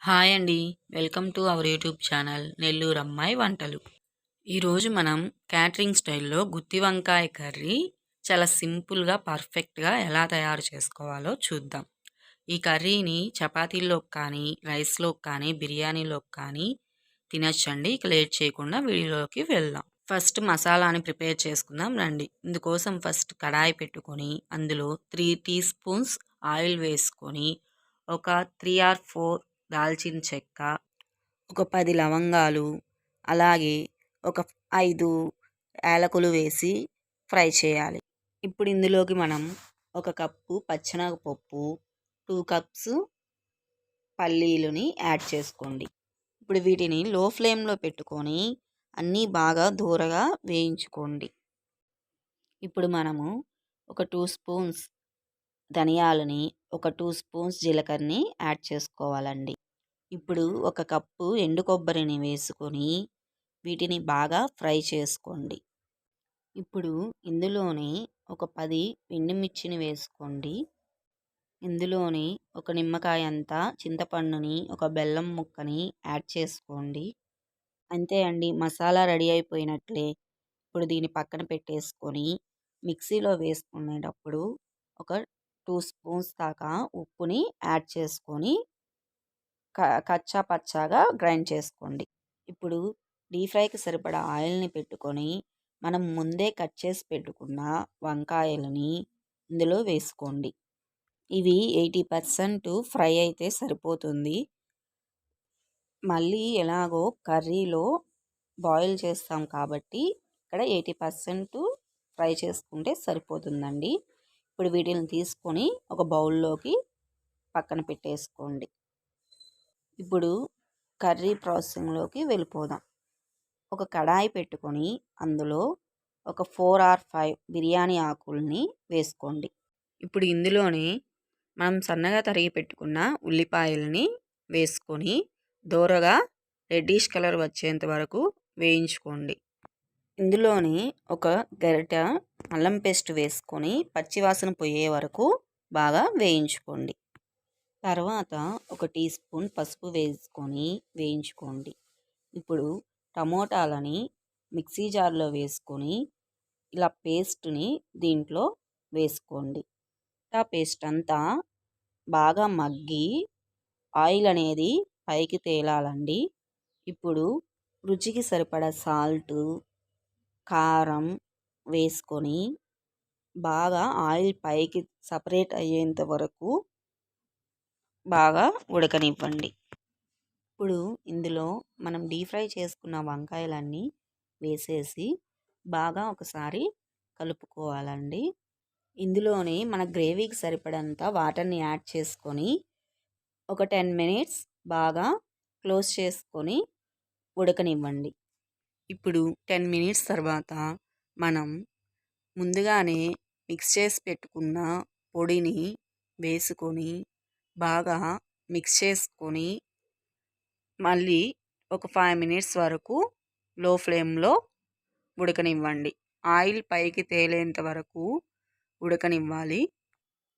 Hi అండి. Welcome to our YouTube channel Nellore అమ్మాయి వంటలు. ఈరోజు మనం క్యాటరింగ్ స్టైల్లో గుత్తి వంకాయ కర్రీ చాలా సింపుల్గా పర్ఫెక్ట్గా ఎలా తయారు చేసుకోవాలో చూద్దాం. ఈ కర్రీని చపాతీల్లోకి కానీ రైస్లోకి కానీ బిర్యానీలోకి కానీ తినచ్చండి. ఇక లేట్ చేయకుండా వీడియోలోకి వెళ్దాం. ఫస్ట్ మసాలాని ప్రిపేర్ చేసుకుందాం రండి. ఇందుకోసం ఫస్ట్ కడాయి పెట్టుకొని అందులో 3 టీ స్పూన్స్ ఆయిల్ వేసుకొని ఒక 3 ఆర్ 4 దాల్చిన చెక్క, ఒక 10 లవంగాలు, అలాగే ఒక 5 యాలకులు వేసి ఫ్రై చేయాలి. ఇప్పుడు ఇందులోకి మనం ఒక కప్పు పచ్చెనగపప్పు, 2 కప్స్ పల్లీలని యాడ్ చేసుకోండి. ఇప్పుడు వీటిని లో ఫ్లేమ్లో పెట్టుకొని అన్నీ బాగా దూరగా వేయించుకోండి. ఇప్పుడు మనము ఒక 2 స్పూన్స్ ధనియాలని, ఒక 2 స్పూన్స్ జీలకర్రని యాడ్ చేసుకోవాలండి. ఇప్పుడు ఒక కప్పు ఎండు కొబ్బరిని వేసుకొని వీటిని బాగా ఫ్రై చేసుకోండి. ఇప్పుడు ఇందులోనే ఒక 10 ఎండుమిర్చిని వేసుకోండి. ఇందులోని ఒక నిమ్మకాయ అంతా చింతపండుని, ఒక బెల్లం ముక్కని యాడ్ చేసుకోండి. అంతే అండి, మసాలా రెడీ అయిపోయినట్లే. ఇప్పుడు దీన్ని పక్కన పెట్టేసుకొని మిక్సీలో వేసుకునేటప్పుడు ఒక 2 స్పూన్స్ దాకా ఉప్పుని యాడ్ చేసుకొని కచ్చా పచ్చాగా గ్రైండ్ చేసుకోండి. ఇప్పుడు డీప్ ఫ్రైకి సరిపడా ఆయిల్ని పెట్టుకొని మనం ముందే కట్ చేసి పెట్టుకున్న వంకాయలని ఇందులో వేసుకోండి. ఇవి 80% ఫ్రై అయితే సరిపోతుంది. మళ్ళీ ఎలాగో కర్రీలో బాయిల్ చేస్తాం కాబట్టి ఇక్కడ 80% ఫ్రై చేసుకుంటే సరిపోతుందండి. ఇప్పుడు వీటిని తీసుకొని ఒక బౌల్లోకి పక్కన పెట్టేసుకోండి. ఇప్పుడు కర్రీ ప్రాసెసింగ్లోకి వెళ్ళిపోదాం. ఒక కడాయి పెట్టుకొని అందులో ఒక 4 ఆర్ 5 బిర్యానీ ఆకుల్ని వేసుకోండి. ఇప్పుడు ఇందులోని మనం సన్నగా తరిగి పెట్టుకున్న ఉల్లిపాయలని వేసుకొని దోరగా రెడ్డిష్ కలర్ వచ్చేంత వరకు వేయించుకోండి. ఇందులోని ఒక గరిట అల్లం పేస్ట్ వేసుకొని పచ్చివాసన పోయే వరకు బాగా వేయించుకోండి. తర్వాత ఒక టీ స్పూన్ పసుపు వేసుకొని వేయించుకోండి. ఇప్పుడు టమోటాలని మిక్సీ జార్లో వేసుకొని ఇలా పేస్ట్ని దీంట్లో వేసుకోండి. ఆ పేస్ట్ అంతా బాగా మగ్గి ఆయిల్ అనేది పైకి తేలాలండి. ఇప్పుడు రుచికి సరిపడా సాల్టు, కారం వేసుకొని బాగా ఆయిల్ పైకి సపరేట్ అయ్యేంత వరకు బాగా ఉడకనివ్వండి. ఇప్పుడు ఇందులో మనం డీప్ ఫ్రై చేసుకున్న వంకాయలన్నీ వేసేసి బాగా ఒకసారి కలుపుకోవాలండి. ఇందులోనే మన గ్రేవీకి సరిపడంత వాటర్ని యాడ్ చేసుకొని ఒక 10 మినిట్స్ బాగా క్లోజ్ చేసుకొని ఉడకనివ్వండి. ఇప్పుడు 10 మినిట్స్ తర్వాత మనం ముందుగానే మిక్స్ చేసి పెట్టుకున్న పొడిని వేసుకొని బాగా మిక్స్ చేసుకొని మళ్ళీ ఒక 5 మినిట్స్ వరకు లో ఫ్లేమ్లో ఉడకనివ్వండి. ఆయిల్ పైకి తేలేంత వరకు ఉడకనివ్వాలి.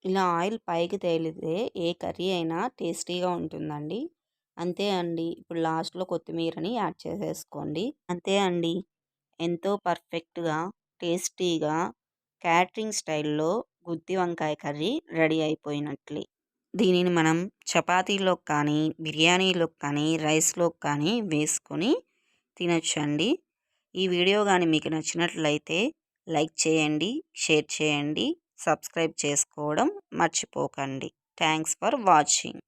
ఇలా ఆయిల్ పైకి తేలితే ఏ కర్రీ అయినా టేస్టీగా ఉంటుందండి. అంతే అండి. ఇప్పుడు లాస్ట్లో కొత్తిమీరని యాడ్ చేసేసుకోండి. అంతే అండి, ఎంతో పర్ఫెక్ట్గా టేస్టీగా క్యాటరింగ్ స్టైల్లో గుత్తి వంకాయ కర్రీ రెడీ అయిపోయినట్లే. దీనిని మనం చపాతీలోకి కానీ బిర్యానీలోకి కానీ రైస్లోకి కానీ వేసుకొని తినొచ్చండి. ఈ వీడియో కానీ మీకు నచ్చినట్లయితే లైక్ చేయండి, షేర్ చేయండి, సబ్స్క్రైబ్ చేసుకోవడం మర్చిపోకండి. Thanks for watching.